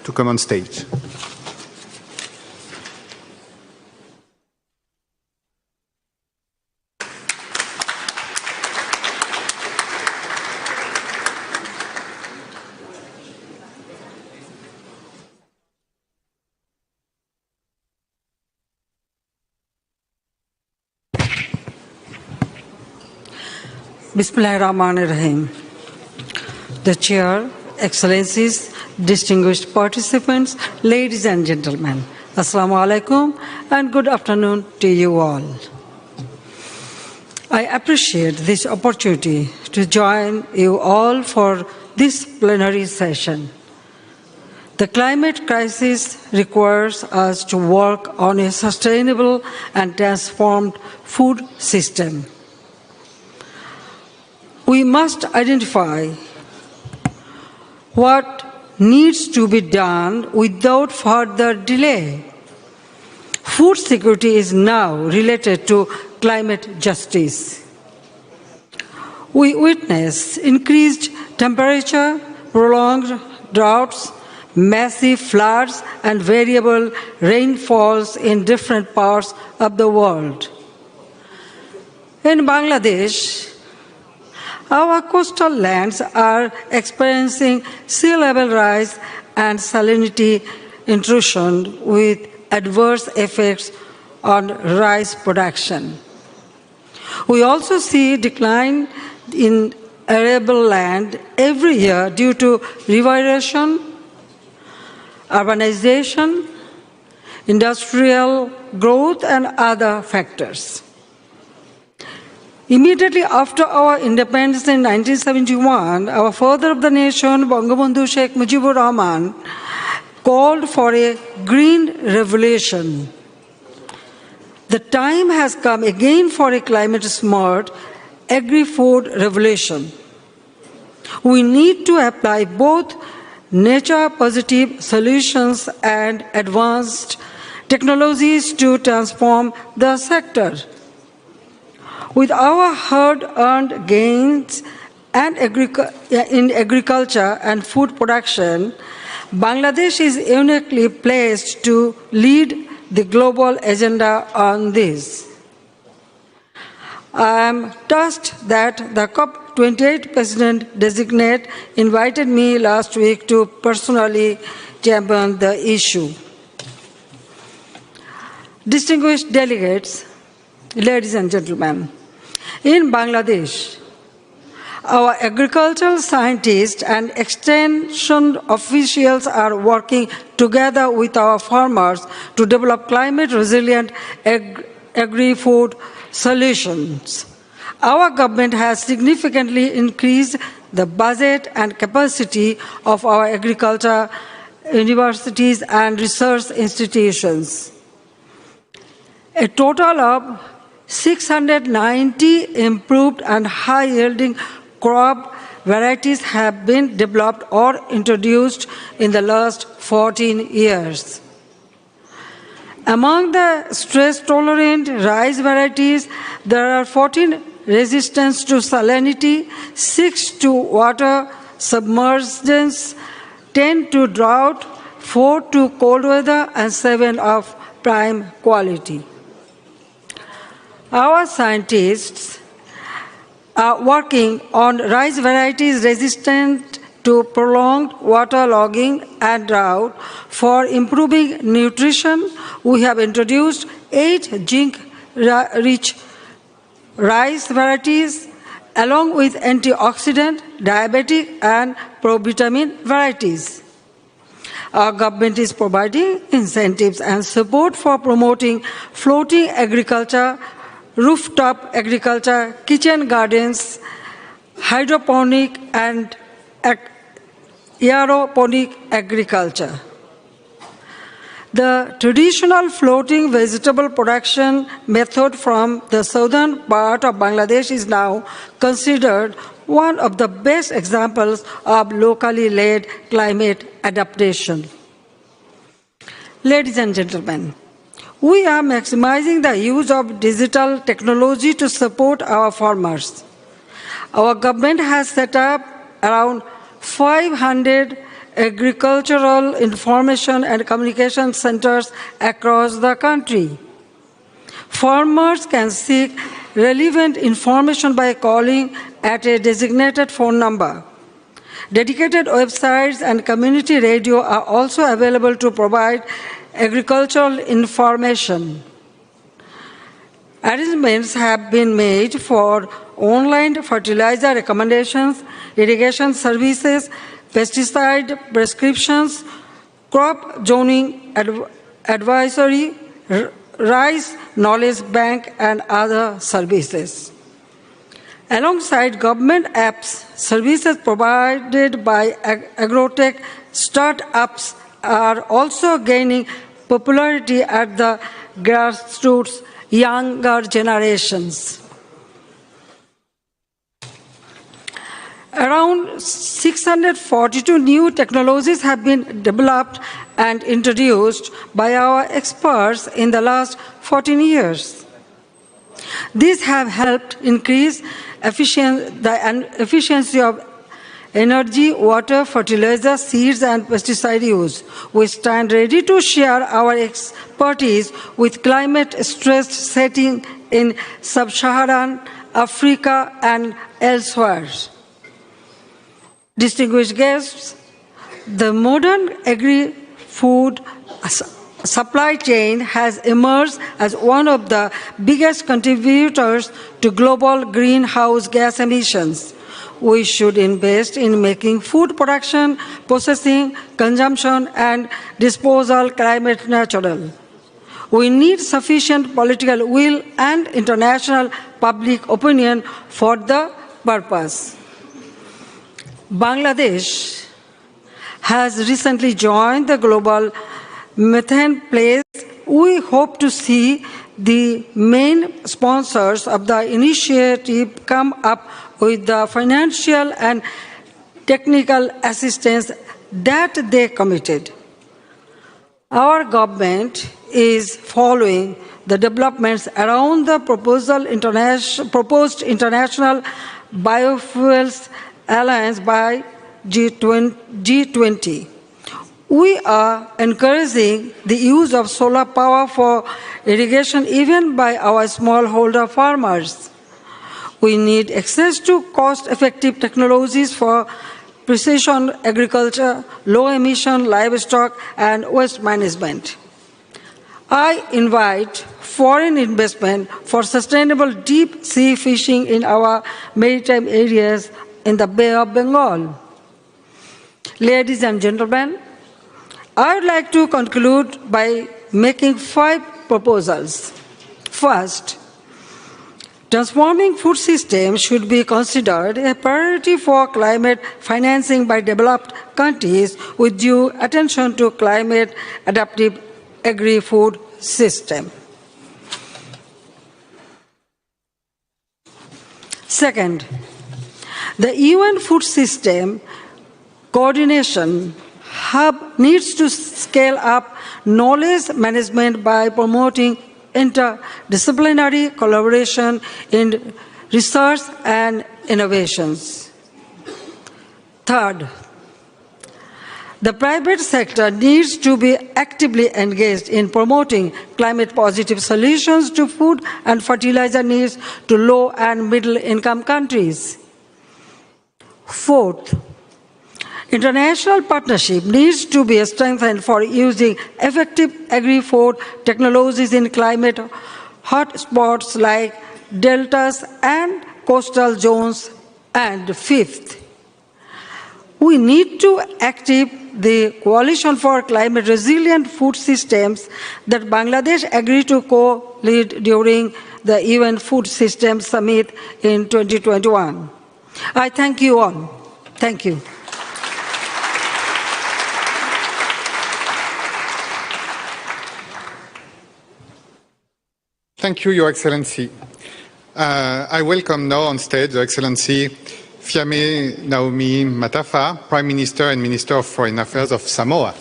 to come on stage. Bismillahirrahmanirrahim. The Chair, Excellencies, distinguished participants, ladies and gentlemen, Assalamu alaikum and good afternoon to you all. I appreciate this opportunity to join you all for this plenary session. The climate crisis requires us to work on a sustainable and transformed food system. We must identify what needs to be done without further delay. Food security is now related to climate justice. We witness increased temperature, prolonged droughts, massive floods, and variable rainfalls in different parts of the world. In Bangladesh, our coastal lands are experiencing sea level rise and salinity intrusion with adverse effects on rice production. We also see decline in arable land every year due to river erosion, urbanization, industrial growth, and other factors. Immediately after our independence in 1971, our father of the nation, Bangabandhu Sheikh Mujibur Rahman, called for a green revolution. The time has come again for a climate-smart, agri-food revolution. We need to apply both nature-positive solutions and advanced technologies to transform the sector. With our hard-earned gains and in agriculture and food production, Bangladesh is uniquely placed to lead the global agenda on this. I am touched that the COP28 President-designate invited me last week to personally champion the issue. Distinguished delegates, ladies and gentlemen, in Bangladesh, our agricultural scientists and extension officials are working together with our farmers to develop climate-resilient agri-food solutions. Our government has significantly increased the budget and capacity of our agriculture universities and research institutions. A total of 690 improved and high-yielding crop varieties have been developed or introduced in the last 14 years. Among the stress-tolerant rice varieties, there are 14 resistant to salinity, 6 to water submergence, 10 to drought, 4 to cold weather, and 7 of prime quality. Our scientists are working on rice varieties resistant to prolonged waterlogging and drought. For improving nutrition, we have introduced 8 zinc-rich rice varieties, along with antioxidant, diabetic, and provitamin varieties. Our government is providing incentives and support for promoting floating agriculture, rooftop agriculture, kitchen gardens, hydroponic and aeroponic agriculture. The traditional floating vegetable production method from the southern part of Bangladesh is now considered one of the best examples of locally led climate adaptation. Ladies and gentlemen, we are maximizing the use of digital technology to support our farmers. Our government has set up around 500 agricultural information and communication centers across the country. Farmers can seek relevant information by calling at a designated phone number. Dedicated websites and community radio are also available to provide agricultural information. Arrangements have been made for online fertilizer recommendations, irrigation services, pesticide prescriptions, crop zoning advisory, rice knowledge bank, and other services. Alongside government apps, services provided by agrotech startups are also gaining popularity at the grassroots younger generations. Around 642 new technologies have been developed and introduced by our experts in the last 14 years. These have helped increase the efficiency of energy, water, fertilizer, seeds, and pesticide use. We stand ready to share our expertise with climate-stressed settings in sub-Saharan Africa and elsewhere. Distinguished guests, the modern agri-food supply chain has emerged as one of the biggest contributors to global greenhouse gas emissions. We should invest in making food production, processing, consumption, and disposal climate neutral. We need sufficient political will and international public opinion for the purpose. Bangladesh has recently joined the Global Methane Pledge. We hope to see the main sponsors of the initiative come up with the financial and technical assistance that they committed. Our government is following the developments around the proposed International Biofuels Alliance by G20. We are encouraging the use of solar power for irrigation even by our smallholder farmers. We need access to cost-effective technologies for precision agriculture, low-emission livestock, and waste management. I invite foreign investment for sustainable deep-sea fishing in our maritime areas in the Bay of Bengal. Ladies and gentlemen, I would like to conclude by making 5 proposals. First, transforming food systems should be considered a priority for climate financing by developed countries with due attention to climate adaptive agri-food system. Second, the UN Food System Coordination Hub needs to scale up knowledge management by promoting interdisciplinary collaboration in research and innovations. Third, the private sector needs to be actively engaged in promoting climate-positive solutions to food and fertilizer needs to low- and middle-income countries. Fourth, international partnership needs to be strengthened for using effective agri-food technologies in climate hotspots like deltas and coastal zones. And fifth, we need to activate the Coalition for Climate Resilient Food Systems that Bangladesh agreed to co-lead during the UN Food Systems Summit in 2021. I thank you all. Thank you. Thank you, Your Excellency. I welcome now on stage Her Excellency Fiame Naomi Matafa, Prime Minister and Minister of Foreign Affairs of Samoa.